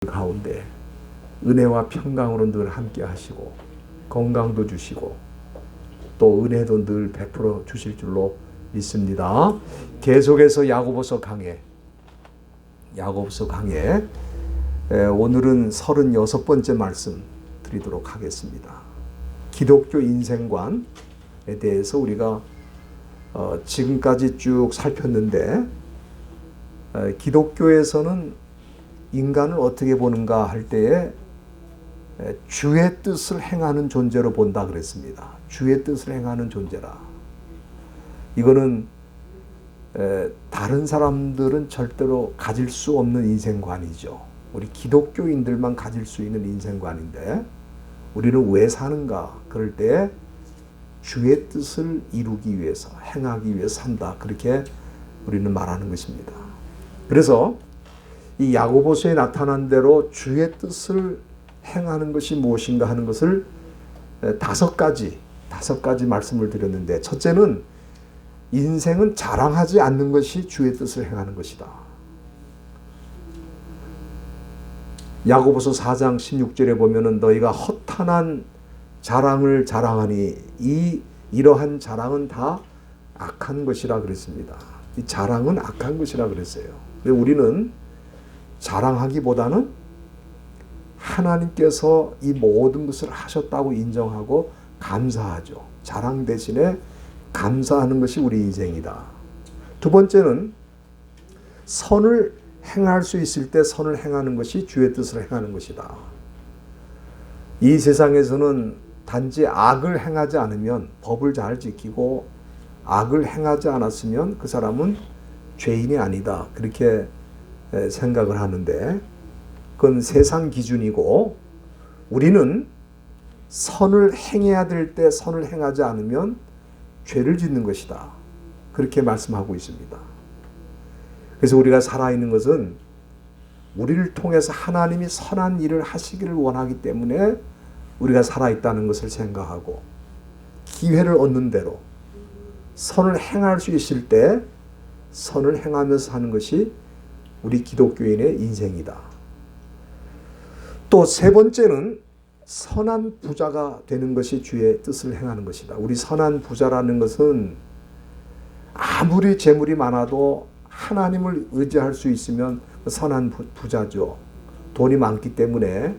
가운데 은혜와 평강으로 늘 함께 하시고 건강도 주시고 또 은혜도 늘 베풀어 주실 줄로 믿습니다. 계속해서 야고보서 강해 오늘은 36번째 말씀 드리도록 하겠습니다. 기독교 인생관에 대해서 우리가 지금까지 쭉 살폈는데 기독교에서는 인간을 어떻게 보는가 할 때에 주의 뜻을 행하는 존재로 본다 그랬습니다. 주의 뜻을 행하는 존재라. 이거는 다른 사람들은 절대로 가질 수 없는 인생관이죠. 우리 기독교인들만 가질 수 있는 인생관인데 우리는 왜 사는가? 그럴 때 주의 뜻을 이루기 위해서, 행하기 위해서 산다. 그렇게 우리는 말하는 것입니다. 그래서 이 야고보서에 나타난 대로 주의 뜻을 행하는 것이 무엇인가 하는 것을 다섯 가지 말씀을 드렸는데, 첫째는 인생은 자랑하지 않는 것이 주의 뜻을 행하는 것이다. 야고보서 4장 16절에 보면은 너희가 허탄한 자랑을 자랑하니 이러한 자랑은 다 악한 것이라 그랬습니다. 이 자랑은 악한 것이라 그랬어요. 우리는 자랑하기보다는 하나님께서 이 모든 것을 하셨다고 인정하고 감사하죠. 자랑 대신에 감사하는 것이 우리 인생이다. 두 번째는 선을 행할 수 있을 때 선을 행하는 것이 주의 뜻을 행하는 것이다. 이 세상에서는 단지 악을 행하지 않으면, 법을 잘 지키고 악을 행하지 않았으면 그 사람은 죄인이 아니다. 그렇게 생각을 하는데 그건 세상 기준이고, 우리는 선을 행해야 될 때 선을 행하지 않으면 죄를 짓는 것이다. 그렇게 말씀하고 있습니다. 그래서 우리가 살아있는 것은 우리를 통해서 하나님이 선한 일을 하시기를 원하기 때문에 우리가 살아있다는 것을 생각하고, 기회를 얻는 대로 선을 행할 수 있을 때 선을 행하면서 하는 것이 우리 기독교인의 인생이다. 또 세 번째는 선한 부자가 되는 것이 주의 뜻을 행하는 것이다. 우리 선한 부자라는 것은 아무리 재물이 많아도 하나님을 의지할 수 있으면 선한 부자죠. 돈이 많기 때문에,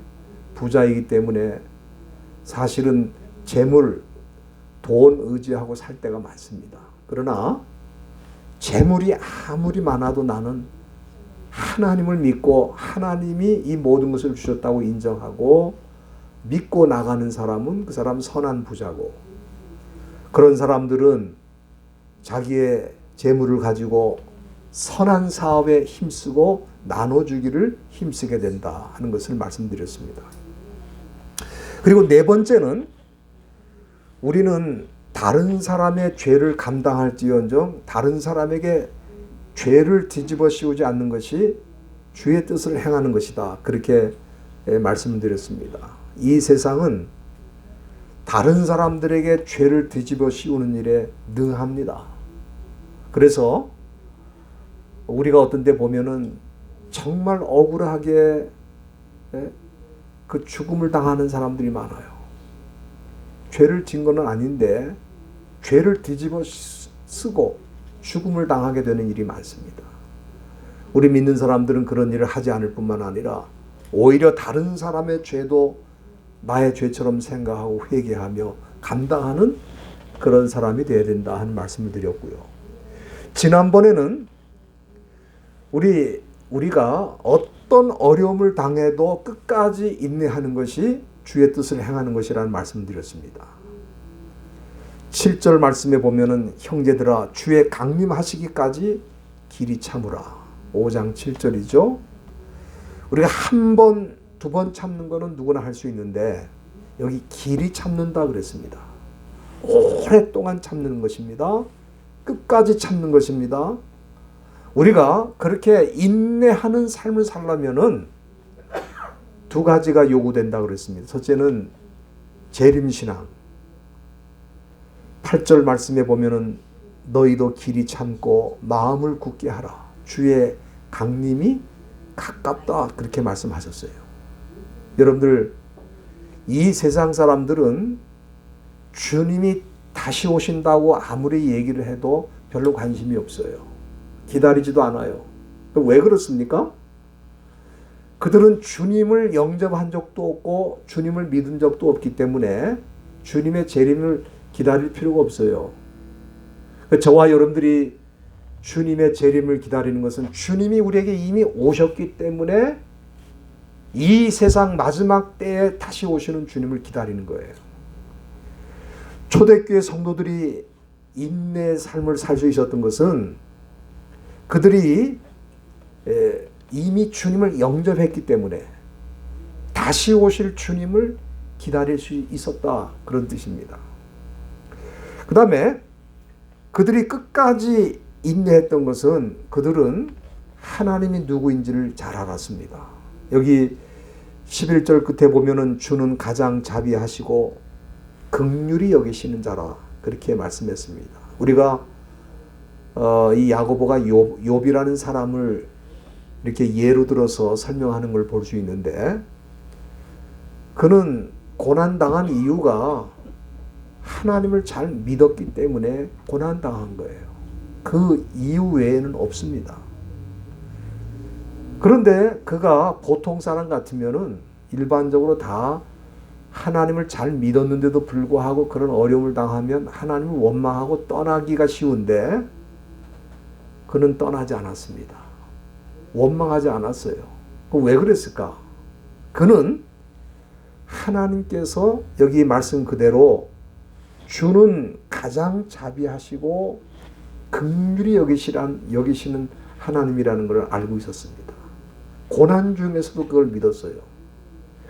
부자이기 때문에 사실은 재물, 돈 의지하고 살 때가 많습니다. 그러나 재물이 아무리 많아도 나는 하나님을 믿고 하나님이 이 모든 것을 주셨다고 인정하고 믿고 나가는 사람은 그 사람 선한 부자고, 그런 사람들은 자기의 재물을 가지고 선한 사업에 힘쓰고 나눠주기를 힘쓰게 된다 하는 것을 말씀드렸습니다. 그리고 네 번째는 우리는 다른 사람의 죄를 감당할지언정 다른 사람에게 죄를 뒤집어 씌우지 않는 것이 주의 뜻을 행하는 것이다. 그렇게 말씀드렸습니다. 이 세상은 다른 사람들에게 죄를 뒤집어 씌우는 일에 능합니다. 그래서 우리가 어떤 데 보면은 정말 억울하게 그 죽음을 당하는 사람들이 많아요. 죄를 진 건 아닌데 죄를 뒤집어 쓰고 죽음을 당하게 되는 일이 많습니다. 우리 믿는 사람들은 그런 일을 하지 않을 뿐만 아니라 오히려 다른 사람의 죄도 나의 죄처럼 생각하고 회개하며 감당하는 그런 사람이 되어야 된다 하는 말씀을 드렸고요. 지난번에는 우리가 어떤 어려움을 당해도 끝까지 인내하는 것이 주의 뜻을 행하는 것이라는 말씀을 드렸습니다. 7절 말씀에 보면은 형제들아 주의 강림하시기까지 길이 참으라. 5장 7절이죠. 우리가 한 번, 두 번 참는 거는 누구나 할 수 있는데 여기 길이 참는다 그랬습니다. 오랫동안 참는 것입니다. 끝까지 참는 것입니다. 우리가 그렇게 인내하는 삶을 살려면은 두 가지가 요구된다 그랬습니다. 첫째는 재림신앙. 8절 말씀에 보면은 너희도 길이 참고 마음을 굳게 하라. 주의 강림이 가깝다 그렇게 말씀하셨어요. 여러분들 이 세상 사람들은 주님이 다시 오신다고 아무리 얘기를 해도 별로 관심이 없어요. 기다리지도 않아요. 왜 그렇습니까? 그들은 주님을 영접한 적도 없고 주님을 믿은 적도 없기 때문에 주님의 재림을 기다릴 필요가 없어요. 저와 여러분들이 주님의 재림을 기다리는 것은 주님이 우리에게 이미 오셨기 때문에 이 세상 마지막 때에 다시 오시는 주님을 기다리는 거예요. 초대교회 성도들이 인내의 삶을 살 수 있었던 것은 그들이 이미 주님을 영접했기 때문에 다시 오실 주님을 기다릴 수 있었다 그런 뜻입니다. 그 다음에 그들이 끝까지 인내했던 것은 그들은 하나님이 누구인지를 잘 알았습니다. 여기 11절 끝에 보면은 주는 가장 자비하시고 긍휼히 여기시는 자라 그렇게 말씀했습니다. 우리가 이 야고보가 욥이라는 사람을 이렇게 예로 들어서 설명하는 걸 볼 수 있는데 그는 고난당한 이유가 하나님을 잘 믿었기 때문에 고난당한 거예요. 그 이유 외에는 없습니다. 그런데 그가 보통 사람 같으면은 일반적으로 다 하나님을 잘 믿었는데도 불구하고 그런 어려움을 당하면 하나님을 원망하고 떠나기가 쉬운데 그는 떠나지 않았습니다. 원망하지 않았어요. 왜 그랬을까? 그는 하나님께서 여기 말씀 그대로 주는 가장 자비하시고 긍휼히 여기시는 하나님이라는 것을 알고 있었습니다. 고난 중에서도 그걸 믿었어요.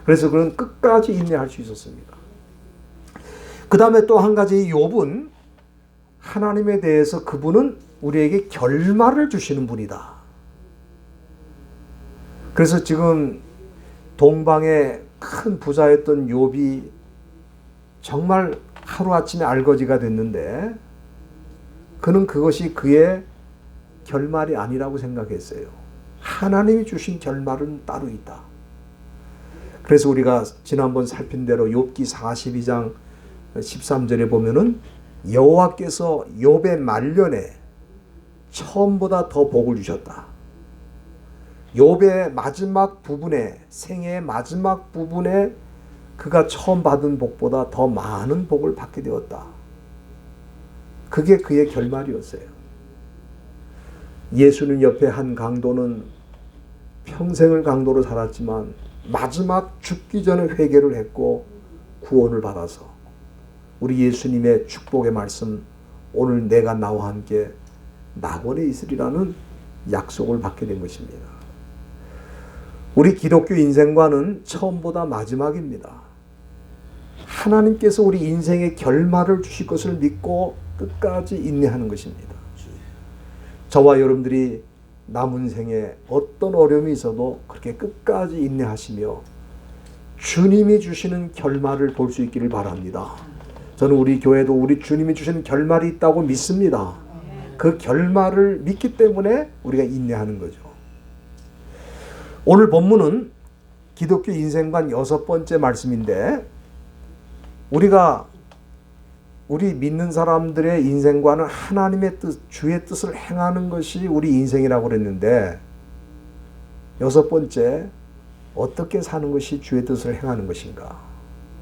그래서 그는 끝까지 인내할 수 있었습니다. 그 다음에 또 한 가지 욥은 하나님에 대해서 그분은 우리에게 결말을 주시는 분이다. 그래서 지금 동방의 큰 부자였던 욥이 정말 하루아침에 알거지가 됐는데 그는 그것이 그의 결말이 아니라고 생각했어요. 하나님이 주신 결말은 따로 있다. 그래서 우리가 지난번 살핀 대로 욥기 42장 13절에 보면은 여호와께서 욥의 말년에 처음보다 더 복을 주셨다. 욥의 마지막 부분에 생애의 마지막 부분에 그가 처음 받은 복보다 더 많은 복을 받게 되었다. 그게 그의 결말이었어요. 예수님 옆에 한 강도는 평생을 강도로 살았지만 마지막 죽기 전에 회개를 했고 구원을 받아서 우리 예수님의 축복의 말씀 오늘 내가 나와 함께 낙원에 있으리라는 약속을 받게 된 것입니다. 우리 기독교 인생관은 처음보다 마지막입니다. 하나님께서 우리 인생의 결말을 주실 것을 믿고 끝까지 인내하는 것입니다. 저와 여러분들이 남은 생에 어떤 어려움이 있어도 그렇게 끝까지 인내하시며 주님이 주시는 결말을 볼 수 있기를 바랍니다. 저는 우리 교회도 우리 주님이 주시는 결말이 있다고 믿습니다. 그 결말을 믿기 때문에 우리가 인내하는 거죠. 오늘 본문은 기독교 인생관 6번째 말씀인데 우리 믿는 사람들의 인생관은 하나님의 뜻, 주의 뜻을 행하는 것이 우리 인생이라고 그랬는데 6번째, 어떻게 사는 것이 주의 뜻을 행하는 것인가?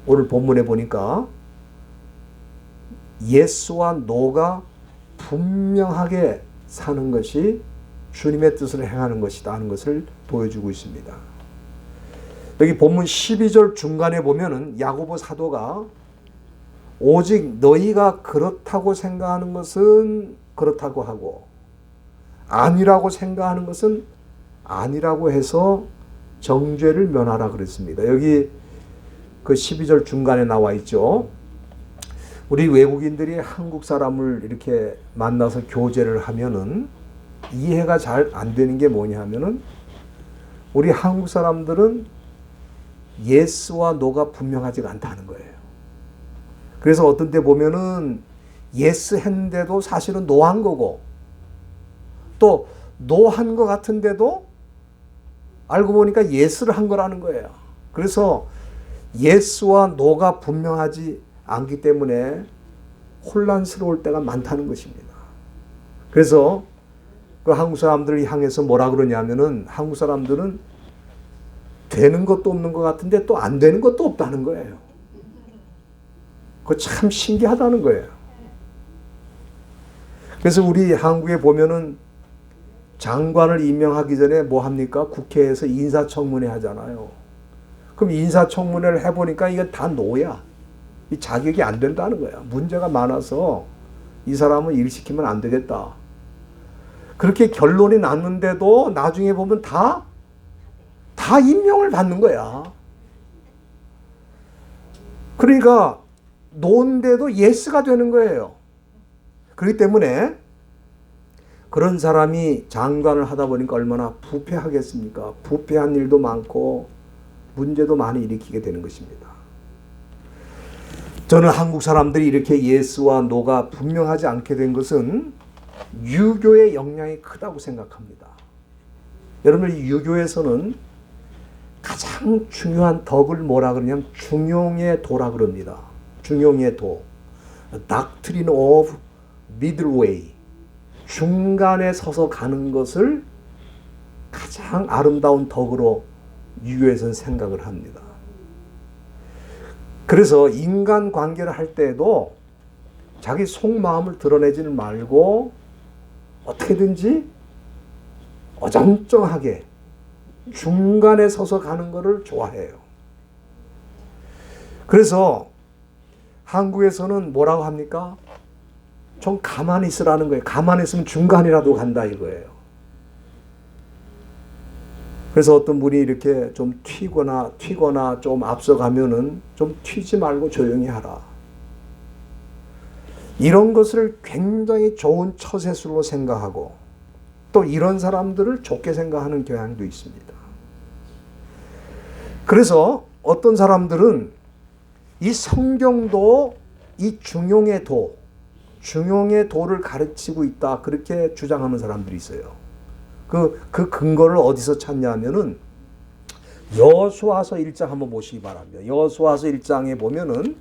오늘 본문에 보니까 예스와 노가 분명하게 사는 것이 주님의 뜻을 행하는 것이다 하는 것을 보여주고 있습니다. 여기 본문 12절 중간에 보면은 야고보 사도가 오직 너희가 그렇다고 생각하는 것은 그렇다고 하고 아니라고 생각하는 것은 아니라고 해서 정죄를 면하라 그랬습니다. 여기 그 12절 중간에 나와 있죠. 우리 외국인들이 한국 사람을 이렇게 만나서 교제를 하면은 이해가 잘 안 되는 게 뭐냐 하면은 우리 한국 사람들은 예스와 노가 분명하지가 않다는 거예요. 그래서 어떤 때 보면은 예스 했는데도 사실은 노 한 거고 또 노 한 거 같은데도 알고 보니까 예스를 한 거라는 거예요. 그래서 예스와 노가 분명하지 않기 때문에 혼란스러울 때가 많다는 것입니다. 그래서 그 한국 사람들을 향해서 뭐라 그러냐면은 한국 사람들은 되는 것도 없는 것 같은데 또 안 되는 것도 없다는 거예요. 그거 참 신기하다는 거예요. 그래서 우리 한국에 보면은 장관을 임명하기 전에 뭐 합니까? 국회에서 인사청문회 하잖아요. 그럼 인사청문회를 해보니까 이게 다 노야. 이 자격이 안 된다는 거야. 문제가 많아서 이 사람은 일 시키면 안 되겠다. 그렇게 결론이 났는데도 나중에 보면 다 임명을 받는 거야. 그러니까 노인데도 예스가 되는 거예요. 그렇기 때문에 그런 사람이 장관을 하다 보니까 얼마나 부패하겠습니까? 부패한 일도 많고 문제도 많이 일으키게 되는 것입니다. 저는 한국 사람들이 이렇게 예스와 노가 분명하지 않게 된 것은 유교의 영향이 크다고 생각합니다. 여러분, 유교에서는 가장 중요한 덕을 뭐라 그러냐면 중용의 도라 그럽니다. 중용의 도. Doctrine of Middle Way. 중간에 서서 가는 것을 가장 아름다운 덕으로 유교에서는 생각을 합니다. 그래서 인간 관계를 할 때에도 자기 속마음을 드러내지는 말고 어떻게든지 어정쩡하게 중간에 서서 가는 것을 좋아해요. 그래서 한국에서는 뭐라고 합니까? 좀 가만히 있으라는 거예요. 가만히 있으면 중간이라도 간다 이거예요. 그래서 어떤 분이 이렇게 좀 튀거나 좀 앞서가면은 좀 튀지 말고 조용히 하라. 이런 것을 굉장히 좋은 처세술로 생각하고 또 이런 사람들을 좋게 생각하는 경향도 있습니다. 그래서 어떤 사람들은 이 성경도 이 중용의 도를 가르치고 있다 그렇게 주장하는 사람들이 있어요. 그 근거를 어디서 찾냐면은 여호수아서 1장 한번 보시기 바랍니다. 여호수아서 1장에 보면은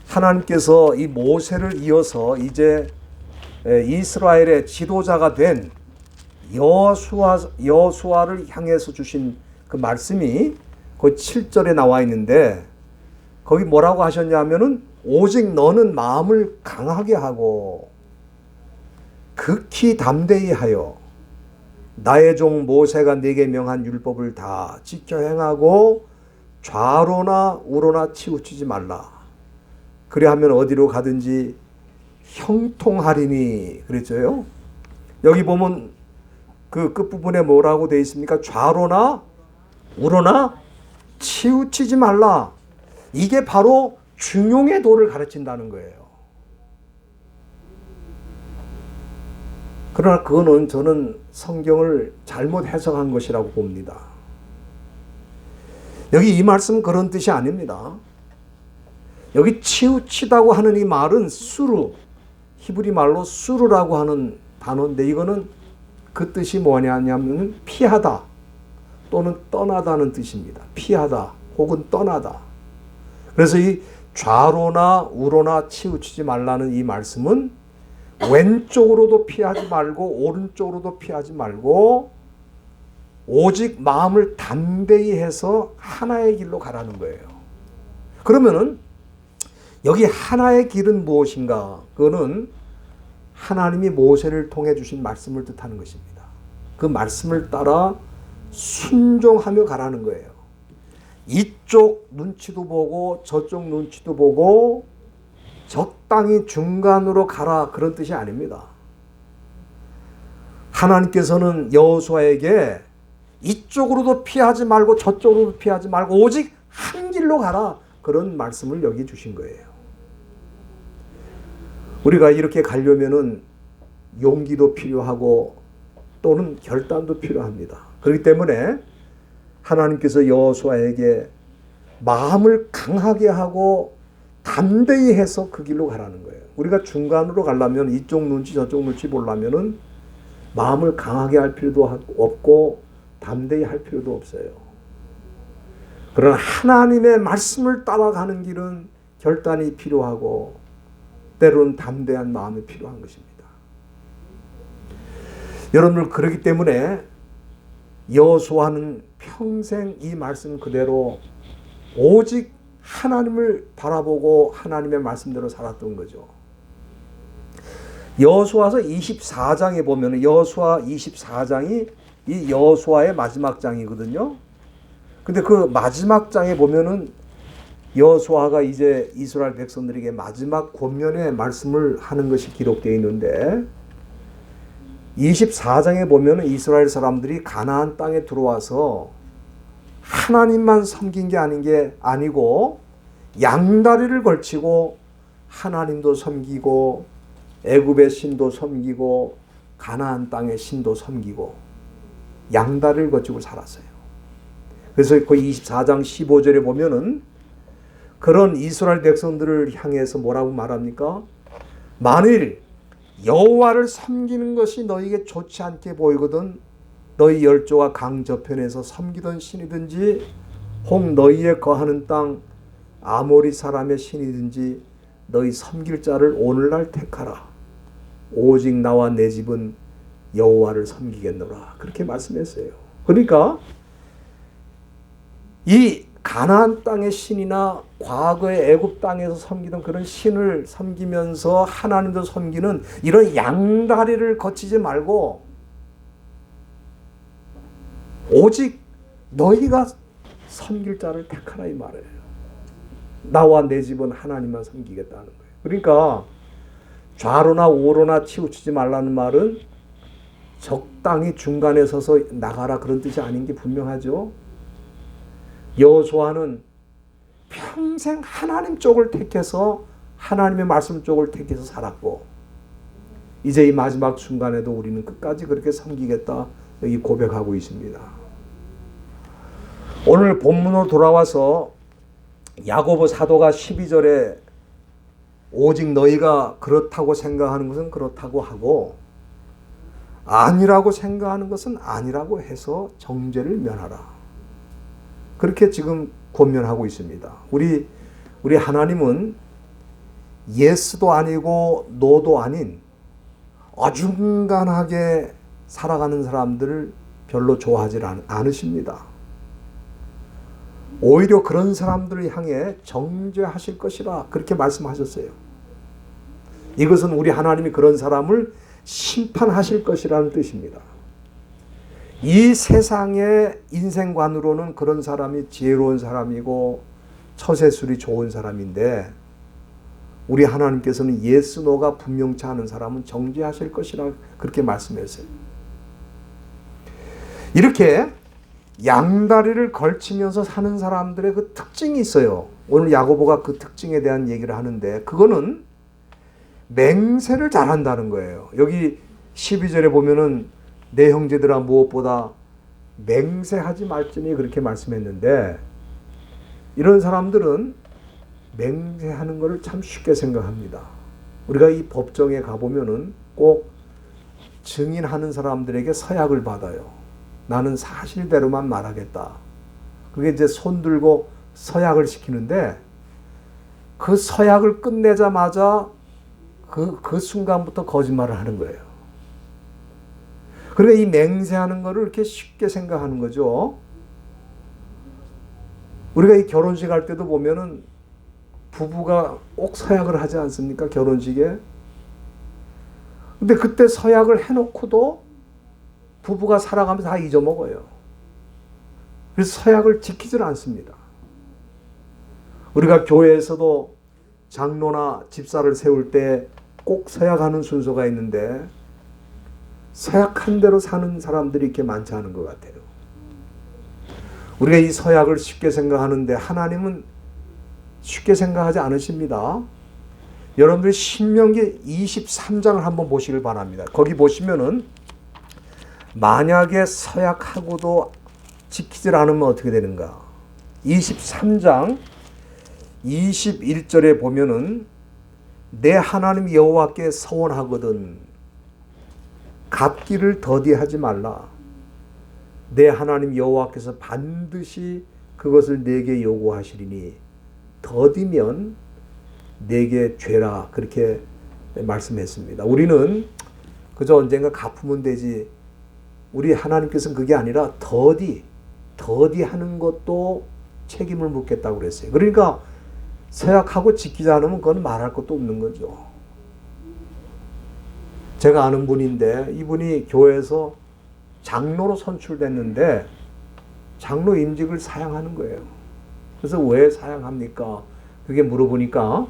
하나님께서 이 모세를 이어서 이제 이스라엘의 지도자가 된 여호수아를 향해서 주신 그 말씀이 그 7절에 나와 있는데 거기 뭐라고 하셨냐면은 오직 너는 마음을 강하게 하고 극히 담대히 하여 나의 종 모세가 네게 명한 율법을 다 지켜 행하고 좌로나 우로나 치우치지 말라. 그래하면 어디로 가든지 형통하리니 그랬죠. 여기 보면 그 끝부분에 뭐라고 되어 있습니까? 좌로나 우로나 치우치지 말라. 이게 바로 중용의 도를 가르친다는 거예요. 그러나 그거는 저는 성경을 잘못 해석한 것이라고 봅니다. 여기 이 말씀은 그런 뜻이 아닙니다. 여기 치우치다고 하는 이 말은 수르, 히브리 말로 수르라고 하는 단어인데 이거는 그 뜻이 뭐냐면 피하다 또는 떠나다는 뜻입니다. 피하다 혹은 떠나다. 그래서 이 좌로나 우로나 치우치지 말라는 이 말씀은 왼쪽으로도 피하지 말고 오른쪽으로도 피하지 말고 오직 마음을 담대히 해서 하나의 길로 가라는 거예요. 그러면은 여기 하나의 길은 무엇인가? 그거는 하나님이 모세를 통해 주신 말씀을 뜻하는 것입니다. 그 말씀을 따라 순종하며 가라는 거예요. 이쪽 눈치도 보고 저쪽 눈치도 보고 적당히 중간으로 가라 그런 뜻이 아닙니다. 하나님께서는 여호수아에게 이쪽으로도 피하지 말고 저쪽으로도 피하지 말고 오직 한 길로 가라 그런 말씀을 여기 주신 거예요. 우리가 이렇게 가려면은 용기도 필요하고 또는 결단도 필요합니다. 그렇기 때문에 하나님께서 여호수아에게 마음을 강하게 하고 담대히 해서 그 길로 가라는 거예요. 우리가 중간으로 가려면 이쪽 눈치 저쪽 눈치 보려면은 마음을 강하게 할 필요도 없고 담대히 할 필요도 없어요. 그러나 하나님의 말씀을 따라가는 길은 결단이 필요하고 때로는 담대한 마음이 필요한 것입니다. 여러분들 그렇기 때문에 여호수아는 평생 이 말씀 그대로 오직 하나님을 바라보고 하나님의 말씀대로 살았던 거죠. 여호수아서 24장에 보면 여호수아 24장이 이 여호수아의 마지막 장이거든요. 근데 그 마지막 장에 보면은 여호수아가 이제 이스라엘 백성들에게 마지막 권면의 말씀을 하는 것이 기록되어 있는데 24장에 보면은 이스라엘 사람들이 가나안 땅에 들어와서 하나님만 섬긴 게 아니고 양다리를 걸치고 하나님도 섬기고 애굽의 신도 섬기고 가나안 땅의 신도 섬기고 양다리를 거치고 살았어요. 그래서 그 24장 15절에 보면은 그런 이스라엘 백성들을 향해서 뭐라고 말합니까? 만일 여호와를 섬기는 것이 너희에게 좋지 않게 보이거든 너희 열조가 강 저편에서 섬기던 신이든지 혹 너희의 거하는 땅 아모리 사람의 신이든지 너희 섬길 자를 오늘날 택하라. 오직 나와 내 집은 여호와를 섬기겠노라. 그렇게 말씀했어요. 그러니까 이 가나안 땅의 신이나 과거의 애굽 땅에서 섬기던 그런 신을 섬기면서 하나님도 섬기는 이런 양다리를 거치지 말고 오직 너희가 섬길 자를 택하라 이 말이에요. 나와 내 집은 하나님만 섬기겠다는 거예요. 그러니까 좌로나 우로나 치우치지 말라는 말은 적당히 중간에 서서 나가라 그런 뜻이 아닌 게 분명하죠. 여호수아는 평생 하나님 쪽을 택해서 하나님의 말씀 쪽을 택해서 살았고 이제 이 마지막 순간에도 우리는 끝까지 그렇게 섬기겠다 여기 고백하고 있습니다. 오늘 본문으로 돌아와서 야고보 사도가 12절에 오직 너희가 그렇다고 생각하는 것은 그렇다고 하고 아니라고 생각하는 것은 아니라고 해서 정죄를 면하라. 그렇게 지금 권면하고 있습니다. 우리 하나님은 예스도 아니고 노도 아닌 어중간하게 살아가는 사람들을 별로 좋아하지 않으십니다. 오히려 그런 사람들을 향해 정죄하실 것이라 그렇게 말씀하셨어요. 이것은 우리 하나님이 그런 사람을 심판하실 것이라는 뜻입니다. 이 세상의 인생관으로는 그런 사람이 지혜로운 사람이고 처세술이 좋은 사람인데 우리 하나님께서는 예스 노가 분명치 않은 사람은 정죄하실 것이라 그렇게 말씀했어요. 이렇게 양다리를 걸치면서 사는 사람들의 그 특징이 있어요. 오늘 야고보가 그 특징에 대한 얘기를 하는데 그거는 맹세를 잘한다는 거예요. 여기 12절에 보면은 내 형제들아 무엇보다 맹세하지 말지니 그렇게 말씀했는데 이런 사람들은 맹세하는 것을 참 쉽게 생각합니다. 우리가 이 법정에 가보면은 꼭 증인하는 사람들에게 서약을 받아요. 나는 사실대로만 말하겠다. 그게 이제 손 들고 서약을 시키는데 그 서약을 끝내자마자 그 순간부터 거짓말을 하는 거예요. 그러니까 이 맹세하는 거를 이렇게 쉽게 생각하는 거죠. 우리가 이 결혼식 할 때도 보면은 부부가 꼭 서약을 하지 않습니까? 결혼식에. 근데 그때 서약을 해놓고도 부부가 살아가면서 다 잊어먹어요. 그래서 서약을 지키질 않습니다. 우리가 교회에서도 장로나 집사를 세울 때 꼭 서약하는 순서가 있는데 서약한 대로 사는 사람들이 이렇게 많지 않은 것 같아요. 우리가 이 서약을 쉽게 생각하는데 하나님은 쉽게 생각하지 않으십니다. 여러분들이 신명기 23장을 한번 보시길 바랍니다. 거기 보시면은 만약에 서약하고도 지키질 않으면 어떻게 되는가? 23장 21절에 보면은 내 하나님 여호와께 서원하거든 갚기를 더디하지 말라. 내 하나님 여호와께서 반드시 그것을 내게 요구하시리니 더디면 내게 죄라, 그렇게 말씀했습니다. 우리는 그저 언젠가 갚으면 되지, 우리 하나님께서는 그게 아니라 더디 하는 것도 책임을 묻겠다고 그랬어요. 그러니까 서약하고 지키지 않으면 그건 말할 것도 없는 거죠. 제가 아는 분인데 이분이 교회에서 장로로 선출됐는데 장로 임직을 사양하는 거예요. 그래서 왜 사양합니까? 그게 물어보니까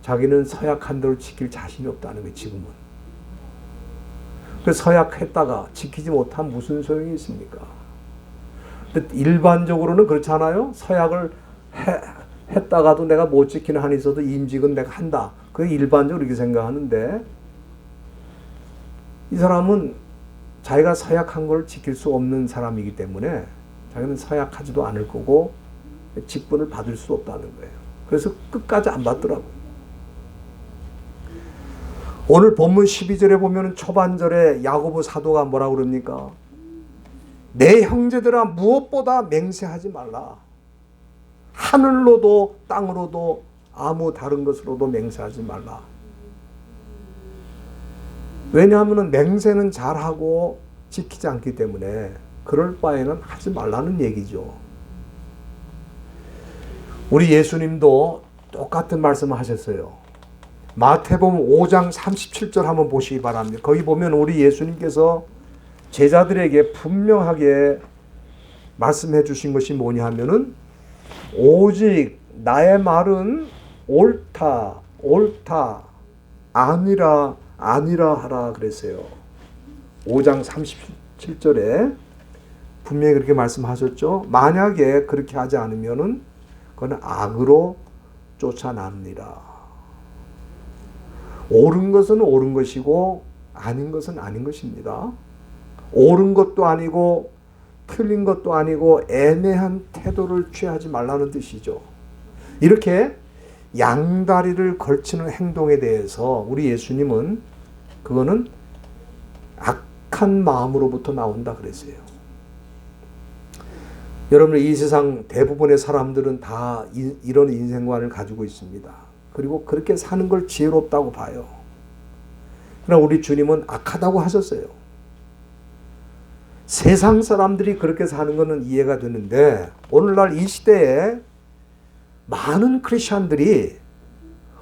자기는 서약한 대로 지킬 자신이 없다는 거예요, 지금은. 그래서 서약했다가 지키지 못하면 무슨 소용이 있습니까? 근데 일반적으로는 그렇잖아요. 서약을 했다가도 내가 못 지키는 한이 있어도 임직은 내가 한다. 그게 일반적으로 이렇게 생각하는데, 이 사람은 자기가 서약한 걸 지킬 수 없는 사람이기 때문에 자기는 서약하지도 않을 거고 직분을 받을 수 없다는 거예요. 그래서 끝까지 안 받더라고요. 오늘 본문 12절에 보면 초반절에 야고보 사도가 뭐라고 그럽니까? 내 형제들아 무엇보다 맹세하지 말라. 하늘로도 땅으로도 아무 다른 것으로도 맹세하지 말라. 왜냐하면 맹세는 잘하고 지키지 않기 때문에 그럴 바에는 하지 말라는 얘기죠. 우리 예수님도 똑같은 말씀을 하셨어요. 마태복음 5장 37절 한번 보시기 바랍니다. 거기 보면 우리 예수님께서 제자들에게 분명하게 말씀해 주신 것이 뭐냐 하면은 오직 나의 말은 옳다 아니라 하라 그랬어요. 5장 37절에 분명히 그렇게 말씀하셨죠. 만약에 그렇게 하지 않으면은 그건 악으로 쫓아납니다. 옳은 것은 옳은 것이고 아닌 것은 아닌 것입니다. 옳은 것도 아니고 틀린 것도 아니고 애매한 태도를 취하지 말라는 뜻이죠. 이렇게 양다리를 걸치는 행동에 대해서 우리 예수님은 그거는 악한 마음으로부터 나온다 그랬어요. 여러분, 이 세상 대부분의 사람들은 다 이런 인생관을 가지고 있습니다. 그리고 그렇게 사는 걸 지혜롭다고 봐요. 그러나 우리 주님은 악하다고 하셨어요. 세상 사람들이 그렇게 사는 것은 이해가 되는데 오늘날 이 시대에 많은 크리스천들이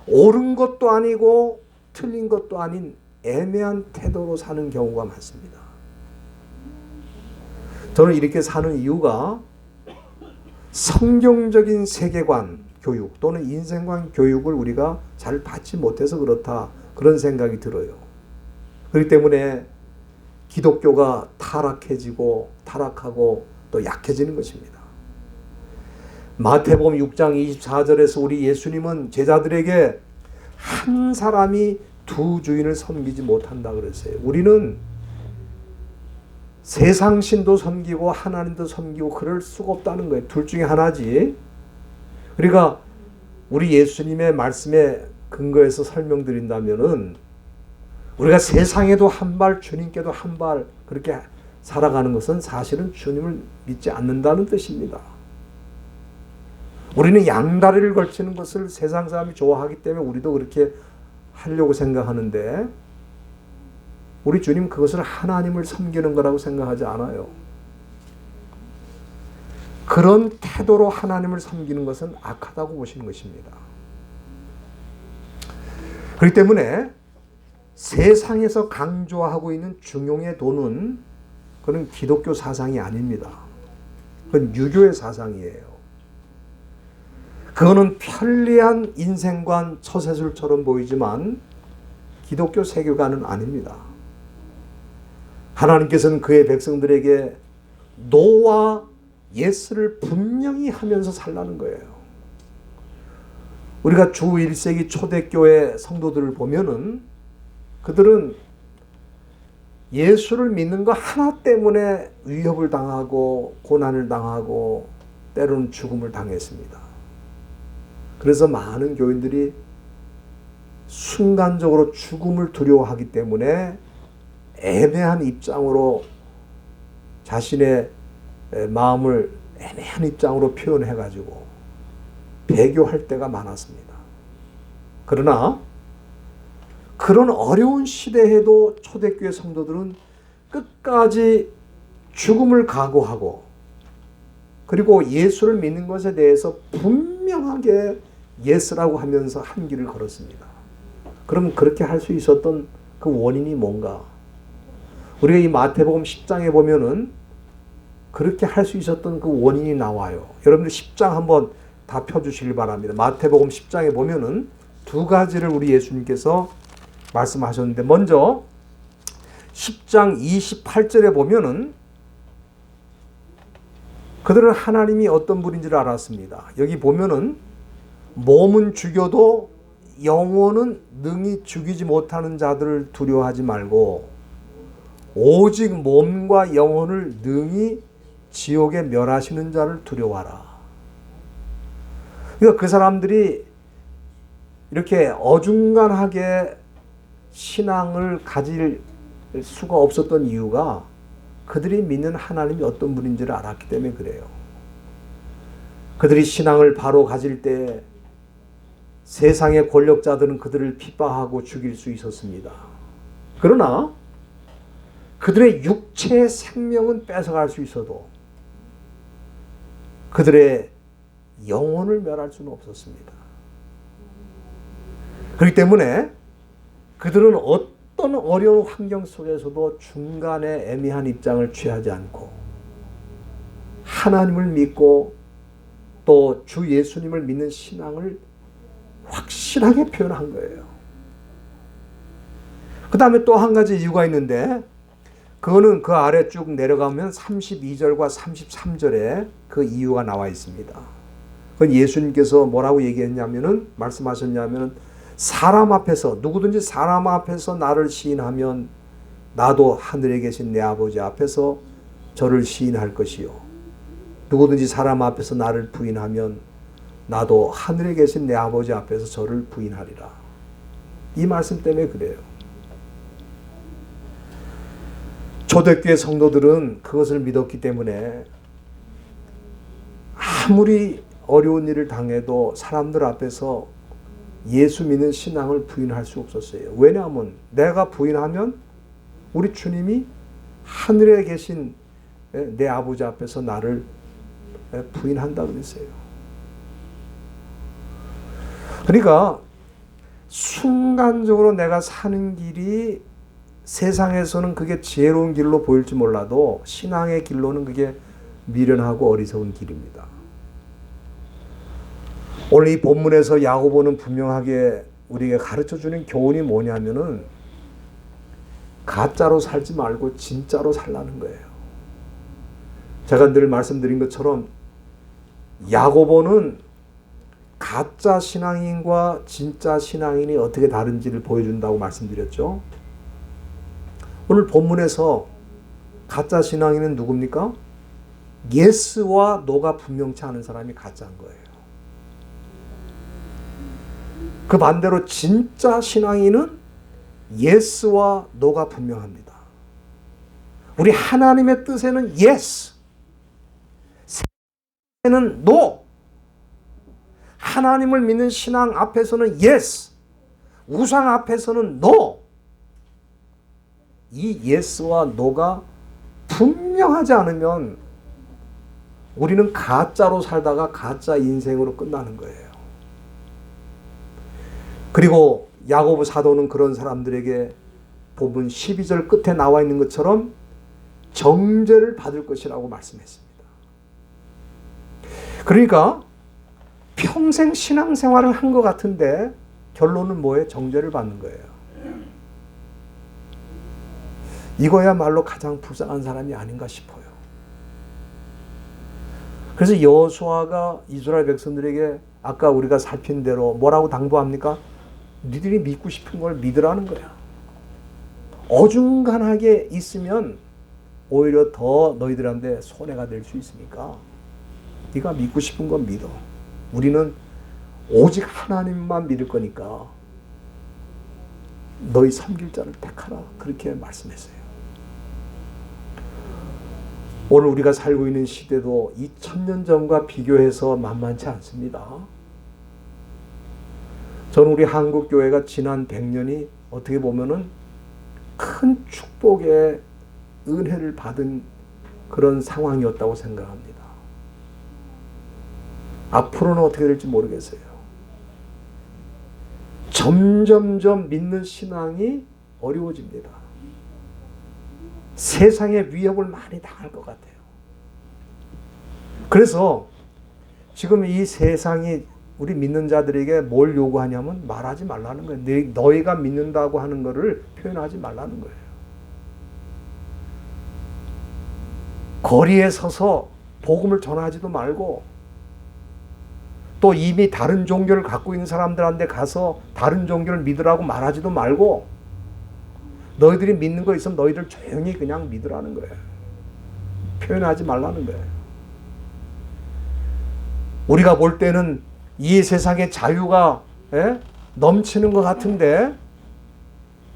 옳은 것도 아니고 틀린 것도 아닌 애매한 태도로 사는 경우가 많습니다. 저는 이렇게 사는 이유가 성경적인 세계관 교육 또는 인생관 교육을 우리가 잘 받지 못해서 그렇다, 그런 생각이 들어요. 그렇기 때문에 기독교가 타락하고 또 약해지는 것입니다. 마태복음 6장 24절에서 우리 예수님은 제자들에게 한 사람이 두 주인을 섬기지 못한다 그랬어요. 우리는 세상 신도 섬기고 하나님도 섬기고 그럴 수가 없다는 거예요. 둘 중에 하나지. 그러니까 우리 예수님의 말씀에 근거해서 설명드린다면은 우리가 세상에도 한 발, 주님께도 한 발 그렇게 살아가는 것은 사실은 주님을 믿지 않는다는 뜻입니다. 우리는 양다리를 걸치는 것을 세상 사람이 좋아하기 때문에 우리도 그렇게 하려고 생각하는데 우리 주님 그것을 하나님을 섬기는 거라고 생각하지 않아요. 그런 태도로 하나님을 섬기는 것은 악하다고 보시는 것입니다. 그렇기 때문에 세상에서 강조하고 있는 중용의 도는 그건 기독교 사상이 아닙니다. 그건 유교의 사상이에요. 그거는 편리한 인생관 처세술처럼 보이지만 기독교 세계관은 아닙니다. 하나님께서는 그의 백성들에게 노와 예스를 분명히 하면서 살라는 거예요. 우리가 주 1세기 초대교회 성도들을 보면은 그들은 예수를 믿는 거 하나 때문에 위협을 당하고 고난을 당하고 때로는 죽음을 당했습니다. 그래서 많은 교인들이 순간적으로 죽음을 두려워하기 때문에 애매한 입장으로 자신의 마음을 애매한 입장으로 표현해가지고 배교할 때가 많았습니다. 그러나 그런 어려운 시대에도 초대교회 성도들은 끝까지 죽음을 각오하고 그리고 예수를 믿는 것에 대해서 분명하게 예스라고 하면서 한 길을 걸었습니다. 그럼 그렇게 할 수 있었던 그 원인이 뭔가? 우리가 이 마태복음 10장에 보면은 그렇게 할 수 있었던 그 원인이 나와요. 여러분들 10장 한번 다 펴주시길 바랍니다. 마태복음 10장에 보면은 두 가지를 우리 예수님께서 말씀하셨는데, 먼저 10장 28절에 보면은 그들은 하나님이 어떤 분인지를 알았습니다. 여기 보면은 몸은 죽여도 영혼은 능히 죽이지 못하는 자들을 두려워하지 말고 오직 몸과 영혼을 능히 지옥에 멸하시는 자를 두려워하라. 그러니까 그 사람들이 이렇게 어중간하게 신앙을 가질 수가 없었던 이유가 그들이 믿는 하나님이 어떤 분인지를 알았기 때문에 그래요. 그들이 신앙을 바로 가질 때 세상의 권력자들은 그들을 핍박하고 죽일 수 있었습니다. 그러나 그들의 육체의 생명은 뺏어갈 수 있어도 그들의 영혼을 멸할 수는 없었습니다. 그렇기 때문에 그들은 어떤 어려운 환경 속에서도 중간에 애매한 입장을 취하지 않고 하나님을 믿고 또 주 예수님을 믿는 신앙을 확실하게 표현한 거예요. 그 다음에 또 한 가지 이유가 있는데, 그거는 그 아래 쭉 내려가면 32절과 33절에 그 이유가 나와 있습니다. 그건 예수님께서 뭐라고 얘기했냐면은, 말씀하셨냐면은, 사람 앞에서, 누구든지 사람 앞에서 나를 시인하면 나도 하늘에 계신 내 아버지 앞에서 저를 시인할 것이요. 누구든지 사람 앞에서 나를 부인하면 나도 하늘에 계신 내 아버지 앞에서 저를 부인하리라. 이 말씀 때문에 그래요. 초대교회 성도들은 그것을 믿었기 때문에 아무리 어려운 일을 당해도 사람들 앞에서 예수 믿는 신앙을 부인할 수 없었어요. 왜냐하면 내가 부인하면 우리 주님이 하늘에 계신 내 아버지 앞에서 나를 부인한다 그랬어요. 그러니까 순간적으로 내가 사는 길이 세상에서는 그게 지혜로운 길로 보일지 몰라도 신앙의 길로는 그게 미련하고 어리석은 길입니다. 오늘 이 본문에서 야고보는 분명하게 우리에게 가르쳐주는 교훈이 뭐냐면은 가짜로 살지 말고 진짜로 살라는 거예요. 제가 늘 말씀드린 것처럼 야고보는 가짜 신앙인과 진짜 신앙인이 어떻게 다른지를 보여준다고 말씀드렸죠. 오늘 본문에서 가짜 신앙인은 누굽니까? 예스와 노가 분명치 않은 사람이 가짜인 거예요. 그 반대로 진짜 신앙인은 예스와 노가 분명합니다. 우리 하나님의 뜻에는 예스, 세상에는 노. 하나님을 믿는 신앙 앞에서는 예스, 우상 앞에서는 노. 이 예스와 노가 분명하지 않으면 우리는 가짜로 살다가 가짜 인생으로 끝나는 거예요. 그리고 야고보 사도는 그런 사람들에게 본문 12절 끝에 나와 있는 것처럼 정죄를 받을 것이라고 말씀했습니다. 그러니까 평생 신앙생활을 한 것 같은데 결론은 뭐예요? 정죄를 받는 거예요. 이거야말로 가장 불쌍한 사람이 아닌가 싶어요. 그래서 여호수아가 이스라엘 백성들에게 아까 우리가 살핀 대로 뭐라고 당부합니까? 니들이 믿고 싶은 걸 믿으라는 거야. 어중간하게 있으면 오히려 더 너희들한테 손해가 될 수 있으니까 네가 믿고 싶은 건 믿어. 우리는 오직 하나님만 믿을 거니까 너희 섬길 자를 택하라. 그렇게 말씀했어요. 오늘 우리가 살고 있는 시대도 2000년 전과 비교해서 만만치 않습니다. 저는 우리 한국교회가 지난 100년이 어떻게 보면은 큰 축복의 은혜를 받은 그런 상황이었다고 생각합니다. 앞으로는 어떻게 될지 모르겠어요. 점점점 믿는 신앙이 어려워집니다. 세상의 위협을 많이 당할 것 같아요. 그래서 지금 이 세상이 우리 믿는 자들에게 뭘 요구하냐면 말하지 말라는 거예요. 너희가 믿는다고 하는 것을 표현하지 말라는 거예요. 거리에 서서 복음을 전하지도 말고, 또 이미 다른 종교를 갖고 있는 사람들한테 가서 다른 종교를 믿으라고 말하지도 말고, 너희들이 믿는 거 있으면 너희들 조용히 그냥 믿으라는 거예요. 표현하지 말라는 거예요. 우리가 볼 때는 이 세상에 자유가 넘치는 것 같은데,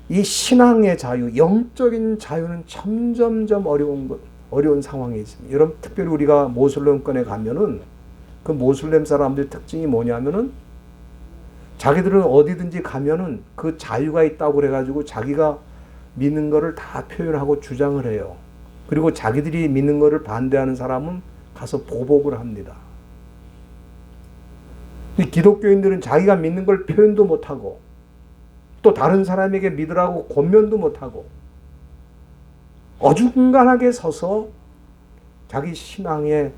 이 신앙의 자유, 영적인 자유는 점점점 어려운 상황에 있습니다. 여러분, 특별히 우리가 모슬렘권에 가면은 그 모슬렘 사람들의 특징이 뭐냐면은 자기들은 어디든지 가면은 그 자유가 있다고 그래가지고 자기가 믿는 거를 다 표현하고 주장을 해요. 그리고 자기들이 믿는 거를 반대하는 사람은 가서 보복을 합니다. 기독교인들은 자기가 믿는 걸 표현도 못하고, 또 다른 사람에게 믿으라고 권면도 못하고, 어중간하게 서서 자기 신앙의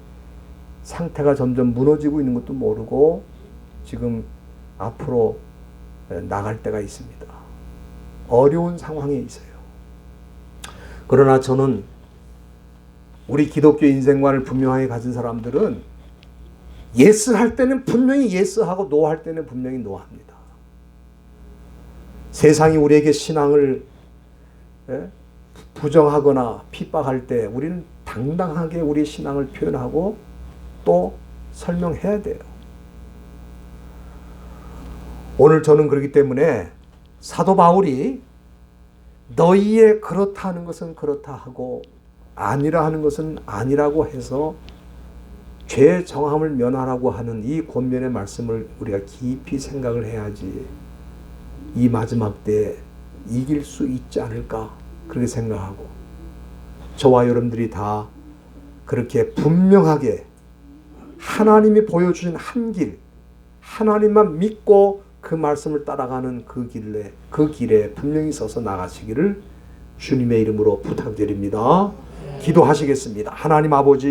상태가 점점 무너지고 있는 것도 모르고 지금 앞으로 나갈 때가 있습니다. 어려운 상황에 있어요. 그러나 저는 우리 기독교 인생관을 분명하게 가진 사람들은 예스 할 때는 분명히 예스하고 노 할 때는 분명히 노합니다. 세상이 우리에게 신앙을 부정하거나 핍박할 때 우리는 당당하게 우리 신앙을 표현하고 또 설명해야 돼요. 오늘 저는 그렇기 때문에 사도 바울이 너희의 그렇다 하는 것은 그렇다 하고 아니라 하는 것은 아니라고 해서 죄 정함을 면하라고 하는 이 권면의 말씀을 우리가 깊이 생각을 해야지 이 마지막 때에 이길 수 있지 않을까 그렇게 생각하고, 저와 여러분들이 다 그렇게 분명하게 하나님이 보여주신 한 길, 하나님만 믿고 그 말씀을 따라가는 그 길에 분명히 서서 나가시기를 주님의 이름으로 부탁드립니다. 기도하시겠습니다. 하나님 아버지,